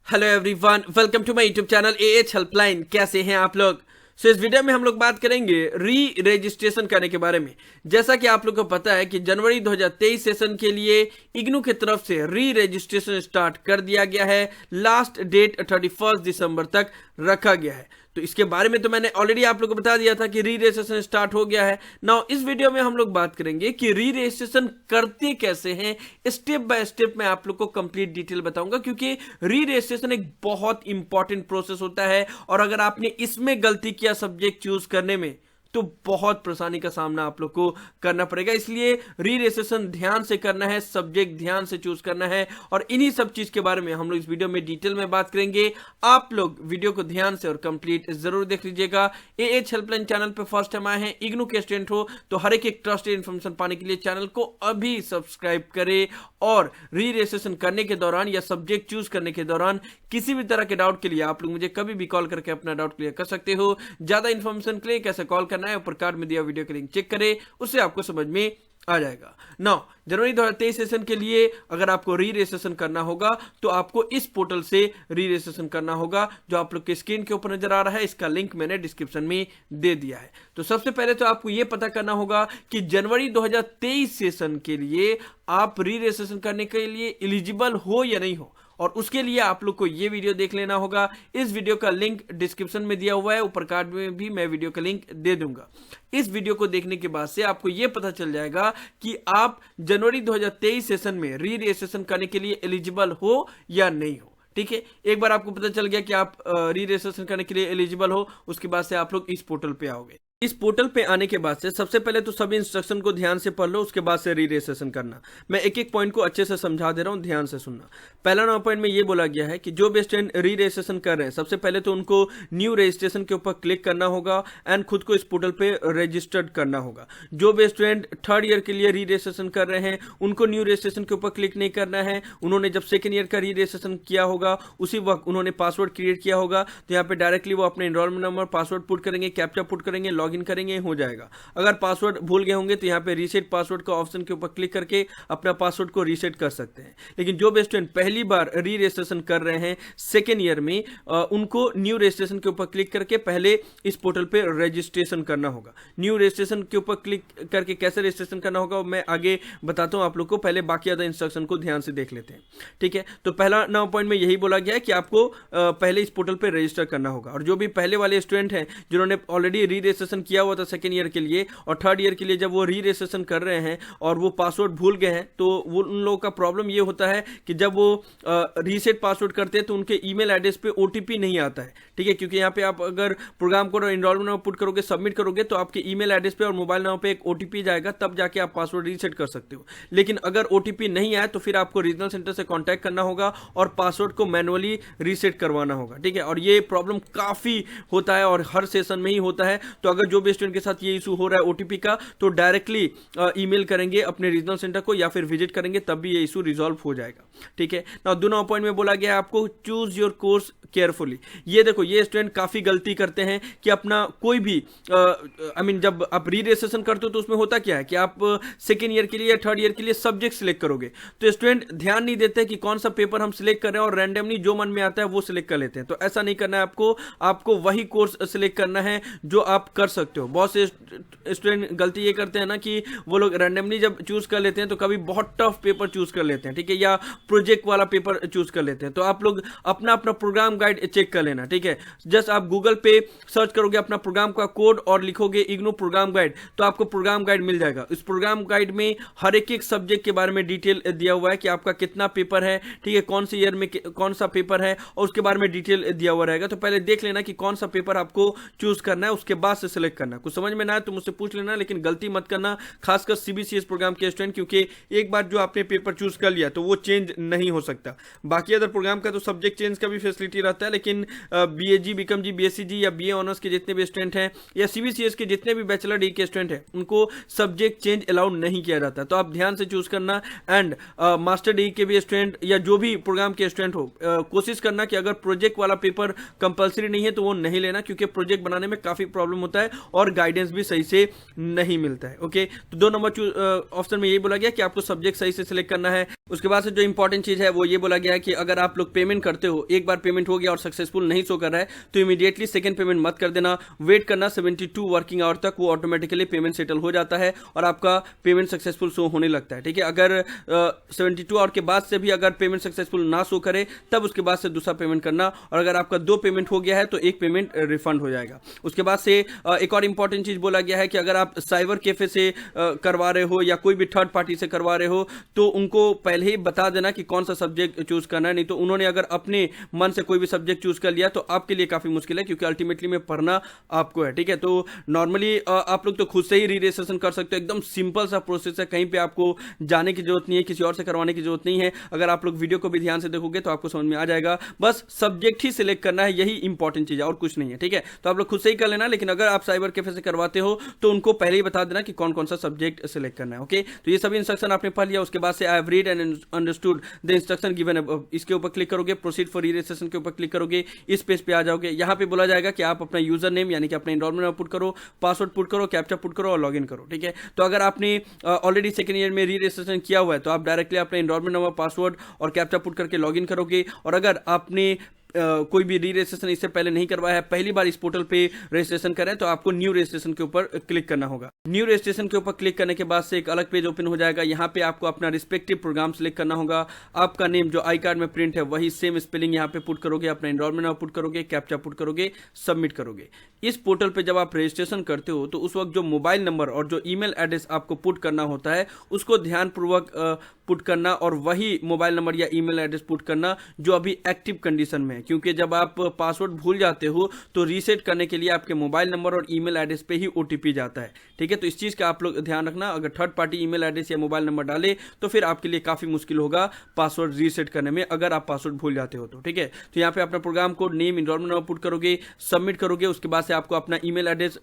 Hello everyone, welcome to my YouTube channel AH helpline. कैसे हैं आप लोग? इस वीडियो में हम लोग बात करेंगे री रजिस्ट्रेशन करने के बारे में। जैसा कि आप लोग को पता है कि जनवरी 2023 सेशन के लिए इग्नू की तरफ से री रजिस्ट्रेशन स्टार्ट कर दिया गया है। लास्ट डेट 31 दिसंबर तक रखा गया है। तो इसके बारे में तो मैंने ऑलरेडी आप लोगों को बता दिया था कि री रजिस्ट्रेशन स्टार्ट हो गया है। नाउ इस वीडियो में हम लोग बात करेंगे कि री रजिस्ट्रेशन करते कैसे हैं। स्टेप बाय स्टेप मैं आप लोग को कंप्लीट डिटेल बताऊंगा, क्योंकि री रजिस्ट्रेशन एक बहुत इंपॉर्टेंट प्रोसेस होता है और अगर आपने इसमें गलती किया सब्जेक्ट चूज करने में तो बहुत परेशानी का सामना आप लोग को करना पड़ेगा। इसलिए री रजिस्ट्रेशन ध्यान से करना है, सब्जेक्ट ध्यान से चूज करना है और इन्हीं सब चीज के बारे में हम लोग इस वीडियो में डिटेल में बात करेंगे। आप लोग वीडियो को ध्यान से और कंप्लीट जरूर देख लीजिएगा। एएच हेल्पलाइन चैनल पे फर्स्ट टाइम आए हैं, इग्नू के स्टूडेंट हो तो हर एक ट्रस्टेड इन्फॉर्मेशन पाने के लिए चैनल को अभी सब्सक्राइब करें और री रजिस्ट्रेशन करने के दौरान या सब्जेक्ट चूज करने के दौरान किसी भी तरह के डाउट के लिए आप लोग मुझे कभी भी कॉल करके अपना डाउट क्लियर कर सकते हो। ज्यादा इन्फॉर्मेशन के लिए कैसे कॉल करना है ऊपर कार्ड में दिया वीडियो का लिंक चेक करें, उससे आपको समझ में आ जाएगा। नाउ जनवरी 2023 सेशन के लिए अगर आपको री रजिस्ट्रेशन करना होगा तो आपको इस पोर्टल से री रजिस्ट्रेशन करना होगा, जो आप लोग के स्क्रीन के ऊपर नजर आ रहा है। इसका लिंक मैंने डिस्क्रिप्शन में दे दिया है। तो सबसे पहले तो आपको यह पता करना होगा कि जनवरी 2023 सेशन के लिए आप री रजिस्ट्रेशन करने के लिए एलिजिबल हो या नहीं हो, और उसके लिए आप लोग को ये वीडियो देख लेना होगा। इस वीडियो का लिंक डिस्क्रिप्शन में दिया हुआ है, ऊपर कार्ड में भी मैं वीडियो का लिंक दे दूंगा। इस वीडियो को देखने के बाद से आपको ये पता चल जाएगा कि आप जनवरी 2023 सेशन में री रजिस्ट्रेशन करने के लिए एलिजिबल हो या नहीं हो। ठीक है, एक बार आपको पता चल गया कि आप री रजिस्ट्रेशन करने के लिए एलिजिबल हो, उसके बाद से आप लोग इस पोर्टल पे आओगे। इस पोर्टल पे आने के बाद से सबसे पहले तो सभी इंस्ट्रक्शन को ध्यान से पढ़ लो, उसके बाद से री रजिस्ट्रेशन करना। मैं एक एक पॉइंट को अच्छे से समझा दे रहा हूं, ध्यान से सुनना। पहला नंबर पॉइंट में ये बोला गया है कि जो भी स्टूडेंट री रजिस्ट्रेशन कर रहे हैं सबसे पहले तो उनको न्यू रजिस्ट्रेशन के ऊपर क्लिक करना होगा एंड खुद को इस पोर्टल पे रजिस्टर्ड करना होगा। जो भी स्टूडेंट थर्ड ईयर के लिए री रजिस्ट्रेशन कर रहे हैं उनको न्यू रजिस्ट्रेशन के ऊपर क्लिक नहीं करना है। उन्होंने जब सेकेंड ईयर का री रजिस्ट्रेशन किया होगा उसी वक्त उन्होंने पासवर्ड क्रिएट किया होगा, तो यहाँ पे डायरेक्टली वो अपने एनरोलमेंट नंबर, पासवर्ड पुट करेंगे, कैप्चा पुट करेंगे, लॉग इन करेंगे, हो जाएगा। अगर पासवर्ड भूल गए होंगे तो यहाँ पे रीसेट पासवर्ड का ऑप्शन के ऊपर क्लिक करके अपना पासवर्ड को रीसेट कर सकते हैं। लेकिन जो भी स्टूडेंट पहली बार री रजिस्ट्रेशन कर रहे हैं सेकेंड ईयर में, उनको न्यू रजिस्ट्रेशन के ऊपर क्लिक करके पहले इस पोर्टल पे रजिस्ट्रेशन करना होगा। न्यू रजिस्ट्रेशन के ऊपर क्लिक करके कैसे रजिस्ट्रेशन करना होगा मैं आगे बताता हूं आप लोग को, पहले बाकी अदर इंस्ट्रक्शन को ध्यान से देख लेते हैं। ठीक है, तो पहला नंबर पॉइंट में यही बोला गया है कि आपको पहले इस पोर्टल पे रजिस्टर करना होगा। और जो भी पहले वाले स्टूडेंट हैं जिन्होंने ऑलरेडी री रजिस्ट्रेशन किया हुआ था सेकेंड ईयर के लिए और थर्ड ईयर के लिए जब वो री रजिस्ट्रेशन कर रहे हैं और वो पासवर्ड भूल गए हैं, तो वो उन लोगों का प्रॉब्लम ये होता है कि जब वो रीसेट पासवर्ड करते हैं तो उनके ईमेल एड्रेस पे ओटीपी नहीं आता है। ठीक है, क्योंकि यहाँ पे आप अगर प्रोग्राम कोड और एनरोलमेंट नंबर पुट करोगे, सबमिट करोगे तो आपके ईमेल एड्रेस पे और मोबाइल नंबर पे एक ओटीपी जाएगा, तब जाके आप पासवर्ड रीसेट कर सकते हो। लेकिन अगर ओटीपी नहीं आए तो फिर आपको रीजनल सेंटर से कॉन्टैक्ट करना होगा और पासवर्ड को मैनुअली रीसेट करवाना होगा। ठीक है, और ये प्रॉब्लम काफी होता है और हर सेशन में ही होता है। तो अगर जो भी स्टूडेंट के साथ ये इशू हो रहा है ओटीपी का, तो डायरेक्टली ईमेल करेंगे अपने रीजनल सेंटर को या फिर विजिट करेंगे, तब भी ये इशू रिजॉल्व हो जाएगा। ठीक है, ना दो नंबर पॉइंट में बोला गया है आपको चूज योर कोर्स केयरफुली। ये देखो, ये स्टूडेंट काफी गलती करते हैं कि अपना कोई भी जब आप री रजिस्ट्रेशन करते हो तो उसमें होता क्या है कि आप सेकेंड ईयर के लिए या थर्ड ईयर के लिए सब्जेक्ट सिलेक्ट करोगे, तो स्टूडेंट ध्यान नहीं देते कि कौन सा पेपर हम सिलेक्ट कर रहे हैं और रैंडमली जो मन में आता है वो सिलेक्ट कर लेते हैं। तो ऐसा नहीं करना है आपको वही कोर्स सिलेक्ट करना है जो आप कर सकते हो। बहुत से स्टूडेंट गलती ये करते हैं ना कि वो लोग रैंडमली जब चूज कर लेते हैं तो कभी बहुत टफ पेपर चूज कर लेते हैं, ठीक है, या प्रोजेक्ट वाला पेपर चूज कर लेते हैं। तो आप लोग अपना प्रोग्राम गाइड चेक कर लेना। ठीक है, जस्ट आप गूगल पे सर्च करोगे अपना प्रोग्राम का कोड और लिखोगे इग्नू प्रोग्राम गाइड, तो आपको प्रोग्राम गाइड मिल जाएगा। इस प्रोग्राम गाइड में हर एक सब्जेक्ट के बारे में डिटेल दिया हुआ है कि आपका कितना पेपर है, ठीक है, कौन से ईयर में कौन सा पेपर है, और उसके बारे में डिटेल दिया हुआ रहेगा। तो पहले देख लेना कि कौन सा पेपर आपको चूज करना है, उसके बाद से सिलेक्ट करना। कुछ समझ में ना आए तो मुझसे पूछ लेना, लेकिन गलती मत करना, खासकर सीबीसीएस प्रोग्राम के स्टूडेंट, क्योंकि एक बार जो आपने पेपर चूज कर लिया तो वो चेंज नहीं हो सकता। बाकी अदर प्रोग्राम का तो सब्जेक्ट चेंज का भी फैसिलिटी रहता है, लेकिन बीएजी, बीकॉम जी, बीएससी जी या बीए ऑनर्स के जितने भी स्टूडेंट हैं या सीबीसीएस के जितने भी बैचलर डिग्री के स्टूडेंट हैं उनको सब्जेक्ट चेंज अलाउड नहीं किया जाता। तो आप ध्यान से चूज करना। एंड मास्टर डिग्री के भी स्टूडेंट या जो भी प्रोग्राम के स्टूडेंट हो, कोशिश करना कि अगर प्रोजेक्ट वाला पेपर कंपलसरी नहीं है तो वो नहीं लेना, क्योंकि प्रोजेक्ट बनाने में काफी प्रॉब्लम होता है और गाइडेंस भी सही से नहीं मिलता है। ओके, तो 2 नंबर ऑप्शन में यही बोला गया कि आपको सब्जेक्ट सही से सिलेक्ट करना है। उसके बाद से जो इंपॉर्टेंट चीज है वो ये बोला गया है कि अगर आप लोग पेमेंट करते हो, एक बार पेमेंट हो गया और सक्सेसफुल नहीं शो कर रहा है तो इमीडिएटली सेकंड पेमेंट मत कर देना, वेट करना 72 वर्किंग आवर तक, वो ऑटोमेटिकली पेमेंट सेटल हो जाता है और आपका पेमेंट सक्सेसफुल शो होने लगता है। ठीक है, अगर 72 आवर के बाद से भी अगर पेमेंट सक्सेसफुल ना शो करे तब उसके बाद से दूसरा पेमेंट करना, और अगर आपका 2 पेमेंट हो गया है तो 1 पेमेंट रिफंड हो जाएगा। उसके बाद से एक और इंपॉर्टेंट चीज बोला गया है कि अगर आप साइबर कैफे से करवा रहे हो या कोई भी थर्ड पार्टी से करवा रहे हो तो उनको पहले ही बता देना कि कौन सा सब्जेक्ट चूज करना है, नहीं तो उन्होंने अगर अपने मन से कोई भी सब्जेक्ट चूज कर लिया तो आपके लिए काफी मुश्किल है, क्योंकि अल्टीमेटली में पढ़ना आपको है। ठीक है, तो नॉर्मली आप लोग तो खुद से ही री रजिस्ट्रेशन कर सकते हो, एकदम सिंपल सा प्रोसेस है, कहीं पे आपको जाने की जरूरत नहीं है, किसी और से करवाने की जरूरत नहीं है। अगर आप लोग वीडियो को भी ध्यान से देखोगे तो आपको समझ में आ जाएगा, बस सब्जेक्ट ही सिलेक्ट करना है, यही इंपॉर्टेंट चीज है और कुछ नहीं है। ठीक है, तो आप लोग खुद से ही कर लेना, लेकिन अगर आप साइबर कैफे से करवाते हो तो उनको पहले ही बता देना कि कौन कौन सा सब्जेक्ट सिलेक्ट करना है। ओके, तो ये सभी इंस्ट्रक्शन आपने पढ़ लिया। उसके बाद से I have read and understood the instruction given, इसके ऊपर क्लिक करोगे, प्रोसीड फॉर री रजिस्ट्रेशन के ऊपर क्लिक करोगे, इस पेज पे आ जाओगे। यहाँ पे बोला जाएगा कि आप अपना यूजर नेम यानी कि अपना एनरोलमेंट नंबर पुट करो, पासवर्ड पुट करो, कैप्चा पुट करो और लॉगिन करो। ठीक है, तो अगर आपने ऑलरेडी सेकंड ईयर में री रजिस्ट्रेशन किया हुआ है तो आप डायरेक्टली अपना एनरोलमेंट नंबर, पासवर्ड और कैप्चा पुट करके लॉगिन करोगे। और अगर आपने कोई भी री रजिस्ट्रेशन इससे पहले नहीं करवाया है, पहली बार इस पोर्टल पे रजिस्ट्रेशन करें तो आपको न्यू रजिस्ट्रेशन के ऊपर क्लिक करना होगा। न्यू रजिस्ट्रेशन के ऊपर क्लिक करने के बाद से एक अलग पेज ओपन हो जाएगा। यहाँ पे आपको अपना रिस्पेक्टिव प्रोग्राम सिलेक्ट करना होगा। आपका नेम जो आई कार्ड में प्रिंट है वही सेम स्पेलिंग यहाँ पे पुट करोगे, अपना एनरोलमेंट नंबर पुट करोगे, कैप्चा पुट करोगे, सबमिट करोगे। इस पोर्टल पे जब आप रजिस्ट्रेशन करते हो तो उस वक्त जो मोबाइल नंबर और जो ईमेल एड्रेस आपको पुट करना होता है उसको ध्यानपूर्वक पुट करना, और वही मोबाइल नंबर या ईमेल एड्रेस पुट करना जो अभी एक्टिव कंडीशन में है, क्योंकि जब आप पासवर्ड भूल जाते हो तो रीसेट करने के लिए आपके मोबाइल नंबर और ईमेल एड्रेस पे ही ओटीपी जाता है। ठीक है, तो इस चीज का आप लोग ध्यान रखना, अगर थर्ड पार्टी ईमेल एड्रेस या मोबाइल नंबर डाले तो फिर आपके लिए काफी मुश्किल होगा पासवर्ड रीसेट करने में, अगर आप पासवर्ड भूल जाते हो तो। ठीक है, तो यहाँ पे अपना programme code, name, enrolment number put करोगे, सबमिट करोगे। उसके बाद से आपको अपना ईमेल एड्रेस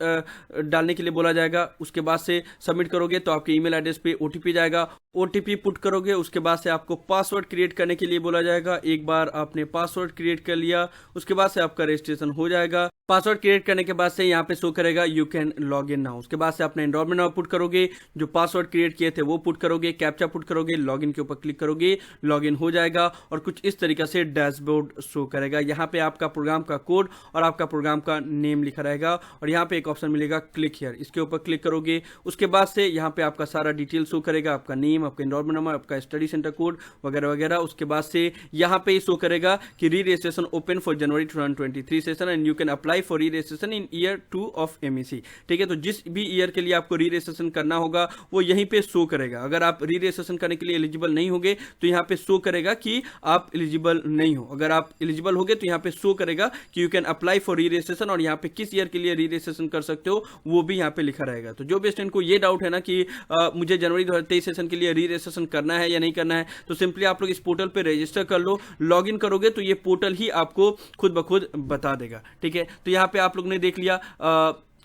डालने के लिए बोला जाएगा। उसके बाद से सबमिट करोगे तो आपके ईमेल एड्रेस पे ओटीपी जाएगा, ओटीपी पुट करोगे। उसके बाद से आपको पासवर्ड क्रिएट करने के लिए बोला जाएगा। एक बार आपने पासवर्ड क्रिएट कर लिया उसके बाद से आपका रजिस्ट्रेशन हो जाएगा। पासवर्ड क्रिएट करने के बाद से यहाँ पे शो करेगा you can log in now. उसके बाद से अपना एनरोलमेंट नंबर पुट करोगे, जो पासवर्ड क्रिएट किए थे वो पुट करोगे, कैप्चा पुट करोगे, लॉगिन के ऊपर क्लिक करोगे, लॉगिन हो जाएगा और कुछ इस तरीके से डैशबोर्ड शो करेगा। यहाँ पे आपका प्रोग्राम का कोड और आपका प्रोग्राम का नेम लिखा रहेगा और यहाँ पे एक ऑप्शन मिलेगा क्लिक हियर, इसके ऊपर क्लिक करोगे। उसके बाद से यहाँ पे आपका सारा डिटेल शो करेगा, आपका नेम, आपका एनरोलमेंट नंबर, आपका स्टडी सेंटर कोड वगैरह वगैरह। उसके बाद से यहाँ पे शो करेगा कि री registration open for January 2023 session and you can apply for री registration in year 2 of MEC। ठीक है, तो जिस भी ईयर के लिए आपको री रजिस्ट्रेशन करना होगा वो यहीं पे शो करेगा। अगर आप री रजिस्ट्रेशन करने के लिए एलिजिबल नहीं होगे तो यहाँ पे शो करेगा कि आप एलिजिबल नहीं हो। अगर आप एलिजिबल होगे तो यहाँ पे शो करेगा कि यू कैन अप्लाई फॉर री रजिस्ट्रेशन और यहाँ पे किस ईयर के लिए री रजिस्ट्रेशन कर सकते हो वो भी यहाँ पे लिखा रहेगा। तो जो भी स्टूडेंट को ये डाउट है ना कि मुझे जनवरी 2023 सेशन के लिए री रजिस्ट्रेशन करना है या नहीं करना है, तो सिंपली आप लोग इस पोर्टल पे रजिस्टर कर लो, लॉगिन करोगे तो ये पोर्टल ही आपको खुद ब खुद बता देगा। ठीक है, तो यहाँ पे आप लोग ने देख लिया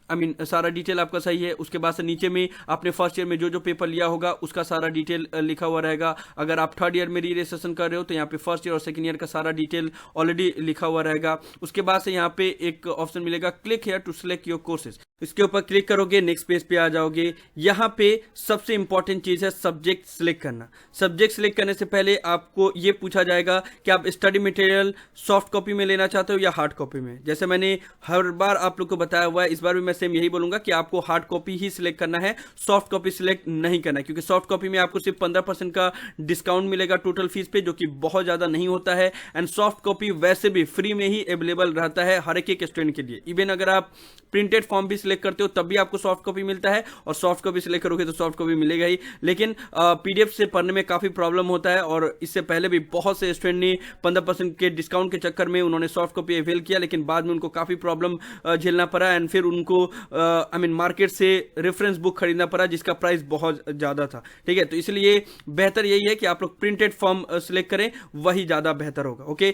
सारा डिटेल आपका सही है। उसके बाद से नीचे में आपने फर्स्ट ईयर में जो जो पेपर लिया होगा उसका सारा डिटेल लिखा हुआ रहेगा। अगर आप थर्ड ईयर में री रजिस्ट्रेशन कर रहे हो तो यहाँ पे फर्स्ट ईयर और सेकंड ईयर का सारा डिटेल ऑलरेडी लिखा हुआ रहेगा। उसके बाद से यहाँ पे एक ऑप्शन मिलेगा click here to select your courses, इसके ऊपर क्लिक करोगे, नेक्स्ट पेज पे आ जाओगे। यहाँ पे सबसे इंपॉर्टेंट चीज है सब्जेक्ट सिलेक्ट करना। सब्जेक्ट सिलेक्ट करने से पहले आपको ये पूछा जाएगा कि आप स्टडी मटेरियल सॉफ्ट कॉपी में लेना चाहते हो या हार्ड कॉपी में। जैसे मैंने हर बार आप लोग को बताया हुआ है, इस बार भी मैं सेम यही बोलूंगा कि आपको हार्ड कॉपी ही सिलेक्ट करना है, सॉफ्ट कॉपी सिलेक्ट नहीं करना है, क्योंकि सॉफ्ट कॉपी में आपको सिर्फ 15% का डिस्काउंट मिलेगा टोटल फीस पे, जो कि बहुत ज्यादा नहीं होता है। एंड सॉफ्ट कॉपी वैसे भी फ्री में ही अवेलेबल रहता है हर एक स्टूडेंट के लिए। इवन अगर आप प्रिंटेड फॉर्म भी सिलेक्ट करते हो तब भी आपको सॉफ्ट कॉपी मिलता है, और सॉफ्ट कॉपी सिलेक्ट करोगे तो सॉफ्ट कॉपी मिलेगा ही। लेकिन PDF से पढ़ने में काफी प्रॉब्लम होता है, और इससे पहले भी बहुत से स्टूडेंट ने 15% के डिस्काउंट के चक्कर में उन्होंने सॉफ्ट कॉपी अवेल किया, लेकिन बाद में उनको काफी प्रॉब्लम झेलना पड़ा एंड फिर उनको मार्केट से रेफरेंस बुक खरीदना पड़ा जिसका प्राइस बहुत ज्यादा था। ठीक है, तो इसलिए बेहतर यही है कि आप लोग प्रिंटेड फॉर्म सिलेक्ट करें, वही ज्यादा बेहतर होगा। ओके,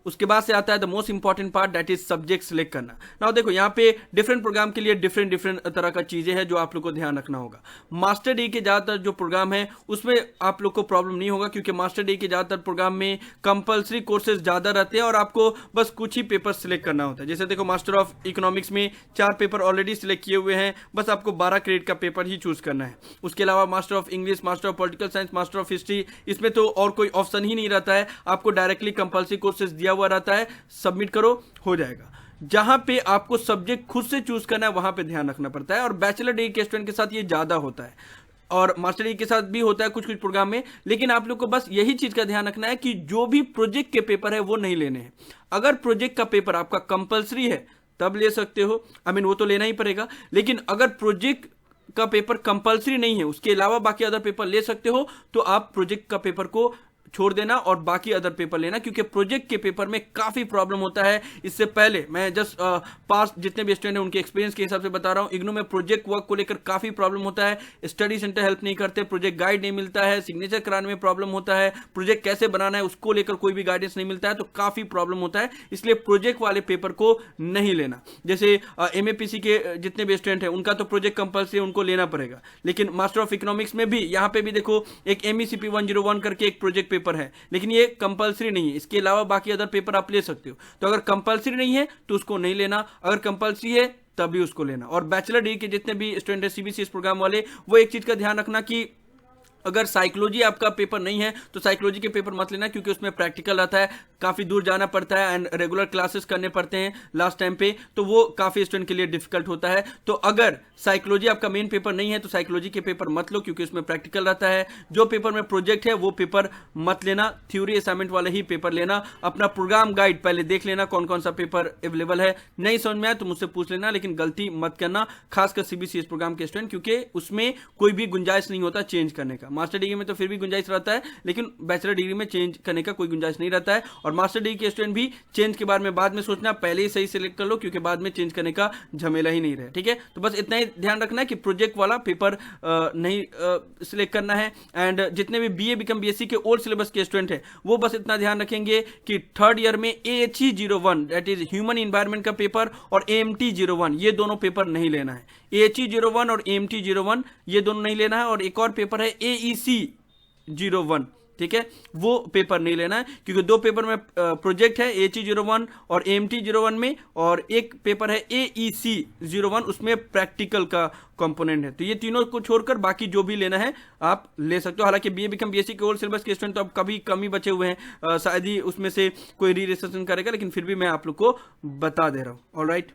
उसके बाद से आता है the most important part, that is subject select करना। नाउ देखो यहाँ पे डिफरेंट प्रोग्राम के लिए डिफरेंट तरह का चीजें हैं जो आप लोग को ध्यान रखना होगा। मास्टर डिग्री के ज्यादातर जो प्रोग्राम है उसमें आप लोग को प्रॉब्लम नहीं होगा, क्योंकि मास्टर डिग्री के ज्यादातर प्रोग्राम में कंपल्सरी कोर्सेज ज्यादा रहते हैं और आपको बस कुछ ही पेपर सिलेक्ट करना होता है। जैसे देखो मास्टर ऑफ इकोनॉमिक्स में 4 पेपर ऑलरेडी सिलेक्ट किए हुए हैं, बस आपको 12 क्रेडिट का पेपर ही चूज करना है। उसके अलावा master of English, master of political science, master of history, इसमें तो और कोई ऑप्शन ही नहीं रहता है, आपको डायरेक्टली कंपल्सरी कोर्सेज दिया हुआ रहता है, सबमिट करो हो जाएगा। जहां पे आपको सब्जेक्ट खुद से चूज करना है वहां पे ध्यान रखना पड़ता है, और बैचलर डिग्री के स्टूडेंट के साथ ये ज्यादा होता है और मास्टर डिग्री के साथ भी होता है कुछ कुछ प्रोग्राम में। लेकिन आप लोग को बस यही चीज का ध्यान रखना है कि जो भी प्रोजेक्ट के पेपर है वो नहीं लेने हैं। अगर प्रोजेक्ट का पेपर आपका कंपल्सरी है तब ले सकते हो, वो तो लेना ही पड़ेगा। लेकिन अगर प्रोजेक्ट का पेपर कंपल्सरी नहीं है, उसके अलावा बाकी अदर पेपर ले सकते हो, तो आप प्रोजेक्ट का पेपर को छोड़ देना और बाकी अदर पेपर लेना, क्योंकि प्रोजेक्ट के पेपर में काफी प्रॉब्लम होता है। इससे पहले मैं जस्ट पास जितने भी स्टूडेंट हैं उनके एक्सपीरियंस के हिसाब से बता रहा हूं, इग्नू में प्रोजेक्ट वर्क को लेकर काफी प्रॉब्लम होता है। स्टडी सेंटर हेल्प नहीं करते, प्रोजेक्ट गाइड नहीं मिलता है, सिग्नेचर कराने में प्रॉब्लम होता है, प्रोजेक्ट कैसे बनाना है उसको लेकर कोई भी गाइडेंस नहीं मिलता है, तो काफी प्रॉब्लम होता है। इसलिए प्रोजेक्ट वाले पेपर को नहीं लेना। जैसे MAPC के जितने भी स्टूडेंट हैं उनका तो प्रोजेक्ट कंपल्सरी उनको लेना पड़ेगा, लेकिन मास्टर ऑफ इकोनॉमिक्स में भी यहाँ पे भी देखो एक MECP 101 करके एक प्रोजेक्ट पेपर है, लेकिन ये कंपलसरी नहीं है। इसके अलावा बाकी अदर पेपर आप ले सकते हो। तो अगर कंपलसरी नहीं है तो उसको नहीं लेना, अगर कंपलसरी है तभी उसको लेना। और बैचलर डिग्री के जितने भी स्टूडेंट है CBCS प्रोग्राम वाले, वो एक चीज का ध्यान रखना कि अगर साइकोलॉजी आपका पेपर नहीं है तो साइकोलॉजी के पेपर मत लेना, क्योंकि उसमें प्रैक्टिकल आता है, काफी दूर जाना पड़ता है एंड रेगुलर क्लासेस करने पड़ते हैं लास्ट टाइम पे, तो वो काफी स्टूडेंट के लिए डिफिकल्ट होता है। तो अगर साइकोलॉजी आपका मेन पेपर नहीं है तो साइकोलॉजी के पेपर मत लो, क्योंकि उसमें प्रैक्टिकल रहता है। जो पेपर में प्रोजेक्ट है वो पेपर मत लेना, थ्योरी असाइनमेंट वाले ही पेपर लेना। अपना प्रोग्राम गाइड पहले देख लेना कौन कौन सा पेपर अवेलेबल है, नहीं समझ में आया तो मुझसे पूछ लेना, लेकिन गलती मत करना, खासकर CBCS प्रोग्राम के स्टूडेंट, क्योंकि उसमें कोई भी गुंजाइश नहीं होता चेंज करने का। मास्टर डिग्री में तो फिर भी गुंजाइश रहता है, लेकिन बैचलर डिग्री में चेंज करने का कोई गुंजाइश नहीं रहता है। और मास्टर डिग्री के स्टूडेंट भी चेंज के बारे में बाद में सोचना, पहले ही सही सिलेक्ट कर लो, क्योंकि बाद में चेंज करने का झमेला ही नहीं रहे। ठीक है, तो बस इतना ही ध्यान रखना है कि प्रोजेक्ट वाला पेपर नहीं सिलेक्ट करना है। एंड जितने भी BA BCom BSc के ओल्ड सिलेबस के स्टूडेंट है वो बस इतना ध्यान रखेंगे कि थर्ड ईयर में AHE 01 that is human environment का पेपर और AMT 01 ये दोनों पेपर नहीं लेना है। AHE 01 और AMT 01 ये दोनों नहीं लेना है। और एक और पेपर है AEC 01, ठीक है, वो पेपर नहीं लेना है, क्योंकि 2 पेपर में प्रोजेक्ट है AHE 01 और AMT 01 में, और एक पेपर है AEC 01 उसमें प्रैक्टिकल का कंपोनेंट है। तो ये तीनों को छोड़कर बाकी जो भी लेना है आप ले सकते हो। हालांकि BA BCom BSc के ओल्ड सिलेबस के स्टूडेंट तो अब कभी कम ही बचे हुए हैं, शायद ही उसमें से कोई री-रजिस्ट्रेशन करेगा, लेकिन फिर भी मैं आप लोग को बता दे रहा हूँ। ऑलराइट,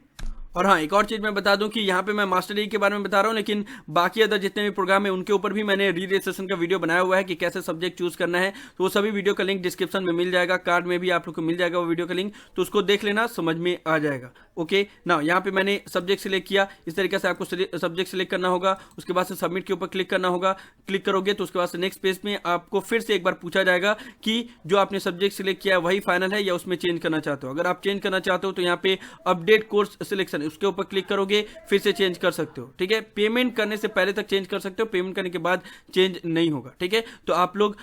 और हाँ, एक और चीज मैं बता दूं कि यहाँ पे मैं मास्टर डिग्री के बारे में बता रहा हूँ, लेकिन बाकी अदर जितने भी प्रोग्राम है उनके ऊपर भी मैंने री-रजिस्ट्रेशन का वीडियो बनाया हुआ है कि कैसे सब्जेक्ट चूज करना है। तो वो सभी वीडियो का लिंक डिस्क्रिप्शन में मिल जाएगा, कार्ड में भी आप लोग को मिल जाएगा वो वीडियो का लिंक, तो उसको देख लेना, समझ में आ जाएगा। ओके ना, यहाँ पे मैंने सब्जेक्ट सिलेक्ट किया, इस तरीके से आपको सब्जेक्ट सिलेक्ट करना होगा। उसके बाद से सबमिट के ऊपर क्लिक करना होगा। क्लिक करोगे तो उसके बाद से नेक्स्ट पेज में आपको फिर से एक बार पूछा जाएगा कि जो आपने सब्जेक्ट सिलेक्ट किया है वही फाइनल है या उसमें चेंज करना चाहते हो। अगर आप चेंज करना चाहते हो तो यहाँ पे अपडेट कोर्स सिलेक्शन, उसके ऊपर क्लिक करोगे, फिर से चेंज कर सकते हो। ठीक है, पेमेंट करने से पहले तक चेंज कर सकते हो, पेमेंट करने के बाद चेंज नहीं होगा। ठीक है, तो आप लोग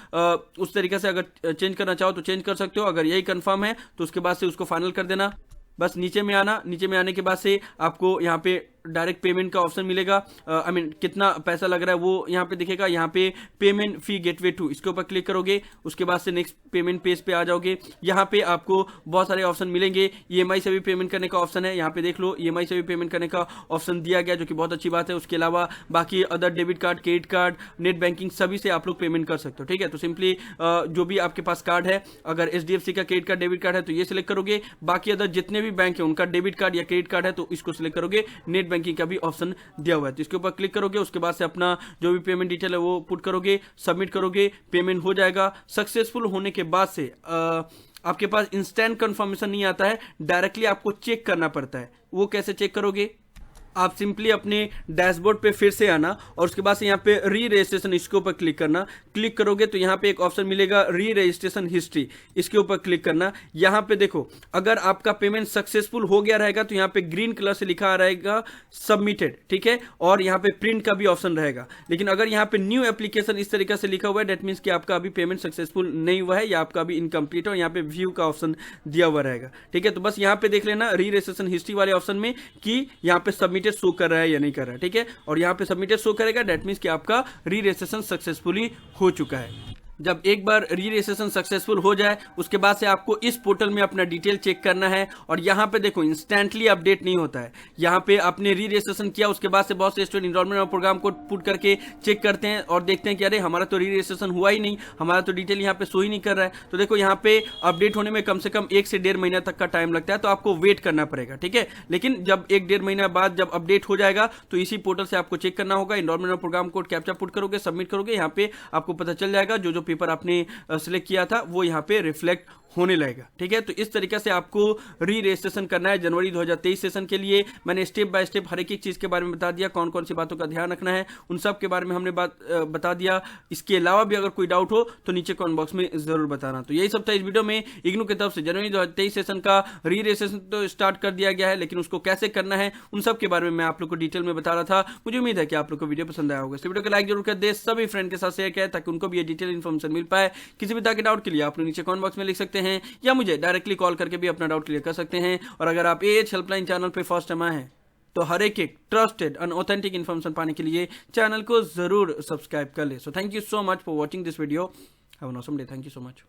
उस तरीके से अगर चेंज करना चाहो तो चेंज कर सकते हो। अगर यही कंफर्म है तो उसके बाद से उसको फाइनल कर देना। बस नीचे में आना, नीचे में आने के बाद से आपको यहाँ पे डायरेक्ट पेमेंट का ऑप्शन मिलेगा। कितना पैसा लग रहा है वो यहाँ पे दिखेगा। यहाँ पे पेमेंट फी गेटवे टू, इसके ऊपर क्लिक करोगे, उसके बाद से नेक्स्ट पेमेंट पेज पे आ जाओगे। यहाँ पे आपको बहुत सारे ऑप्शन मिलेंगे। EMI से भी पेमेंट करने का ऑप्शन है, यहाँ पे देख लो, EMI से भी पेमेंट करने का ऑप्शन दिया गया, जो कि बहुत अच्छी बात है। उसके अलावा बाकी other debit card, credit card, net banking सभी से आप लोग पेमेंट कर सकते हो। ठीक है, तो सिंपली जो भी आपके पास कार्ड है, अगर HDFC का क्रेडिट कार्ड, डेबिट कार्ड है तो ये सिलेक्ट करोगे। बाकी अदर जितने भी बैंक है उनका डेबिट कार्ड या क्रेडिट कार्ड है तो इसको सिलेक्ट करोगे। नेट बैंकिंग का भी ऑप्शन दिया हुआ है तो इसके ऊपर क्लिक करोगे। उसके बाद से अपना जो भी पेमेंट डिटेल है वो पुट करोगे, सबमिट करोगे, पेमेंट हो जाएगा। सक्सेसफुल होने के बाद से आपके पास इंस्टेंट कंफर्मेशन नहीं आता है, डायरेक्टली आपको चेक करना पड़ता है। वो कैसे चेक करोगे, आप सिंपली अपने डैशबोर्ड पे फिर से आना और उसके बाद से यहाँ पे री रजिस्ट्रेशन इसके ऊपर क्लिक करना। क्लिक करोगे तो यहाँ पे एक ऑप्शन मिलेगा री रजिस्ट्रेशन हिस्ट्री, इसके ऊपर क्लिक करना। यहाँ पे देखो अगर आपका पेमेंट सक्सेसफुल हो गया रहेगा तो यहाँ पे ग्रीन कलर से लिखा रहेगा सबमिटेड, ठीक है, और यहाँ पे प्रिंट का भी ऑप्शन रहेगा। लेकिन अगर यहाँ पे न्यू एप्लीकेशन इस तरीके से लिखा हुआ है, डेट मीन्स कि आपका अभी पेमेंट सक्सेसफुल नहीं हुआ है या आपका अभी इनकम्प्लीट है, और यहाँ पे व्यू का ऑप्शन दिया हुआ रहेगा, ठीक है। तो बस यहाँ पे देख लेना री रजिस्ट्रेशन हिस्ट्री वाले ऑप्शन में कि यहाँ पे सबमिटेड शो कर रहा है या नहीं कर रहा है, ठीक है। और यहाँ पे सबमिटेड शो करेगा, दैट मींस कि आपका री रजिस्ट्रेशन सक्सेसफुली हो चुका है। जब एक बार री रजिस्ट्रेशन सक्सेसफुल हो जाए उसके बाद से आपको इस पोर्टल में अपना डिटेल चेक करना है। और यहाँ पे देखो इंस्टेंटली अपडेट नहीं होता है, यहाँ पे आपने री रजिस्ट्रेशन किया उसके बाद से बहुत से स्टूडेंट इनरोलमेंट और प्रोग्राम कोड पुट करके चेक करते हैं और देखते हैं कि अरे हमारा तो री रजिस्ट्रेशन हुआ ही नहीं, हमारा तो डिटेल यहाँ पे शो ही नहीं कर रहा है। तो देखो यहाँ पे अपडेट होने में कम से कम 1 से 1.5 महीना तक का टाइम लगता है, तो आपको वेट करना पड़ेगा, ठीक है। लेकिन जब 1-1.5 महीना बाद जब अपडेट हो जाएगा तो इसी पोर्टल से आपको चेक करना होगा। इनरोलमेंट और प्रोग्राम कोड कैप्चा पुट करोगे, सबमिट करोगे, यहाँ पे आपको पता चल जाएगा जो जो पेपर आपने सिलेक्ट किया था वो यहाँ पे रिफ्लेक्ट होने लगेगा, ठीक है। तो इस तरीके से आपको री रजिस्ट्रेशन करना है जनवरी 2023 सेशन के लिए। मैंने स्टेप बाय स्टेप हर एक चीज के बारे में बता दिया, कौन कौन सी बातों का ध्यान रखना है उन सब के बारे में हमने बता दिया। इसके अलावा भी अगर कोई डाउट हो तो नीचे कमेंट बॉक्स में जरूर बताना। तो यही सब था इस वीडियो में। इग्नू की तरफ से जनवरी 2023 सेशन का री रजिस्ट्रेशन तो स्टार्ट कर दिया गया है, लेकिन उसको कैसे करना है उन सब के बारे में मैं आप लोग को डिटेल में बता रहा था। मुझे उम्मीद है कि आप लोग को वीडियो पसंद आया होगा। इस वीडियो को लाइक जरूर कर दे, सभी फ्रेंड के साथ शेयर करें ताकि उनको भी ये डिटेल इन्फॉर्मेशन मिल पाए। किसी भी तरह के डाउट के लिए आप लोग नीचे कमेंट बॉक्स में लिख सकते हैं या मुझे डायरेक्टली कॉल करके भी अपना डाउट क्लियर कर सकते हैं। और अगर आप एएच हेल्पलाइन चैनल पे फर्स्ट टाइम आए हैं तो हर एक ट्रस्टेड एंड ऑथेंटिक इन्फॉर्मेशन पाने के लिए चैनल को जरूर सब्सक्राइब कर ले। So thank you so much for watching this video. Have an awesome day. Thank you so much.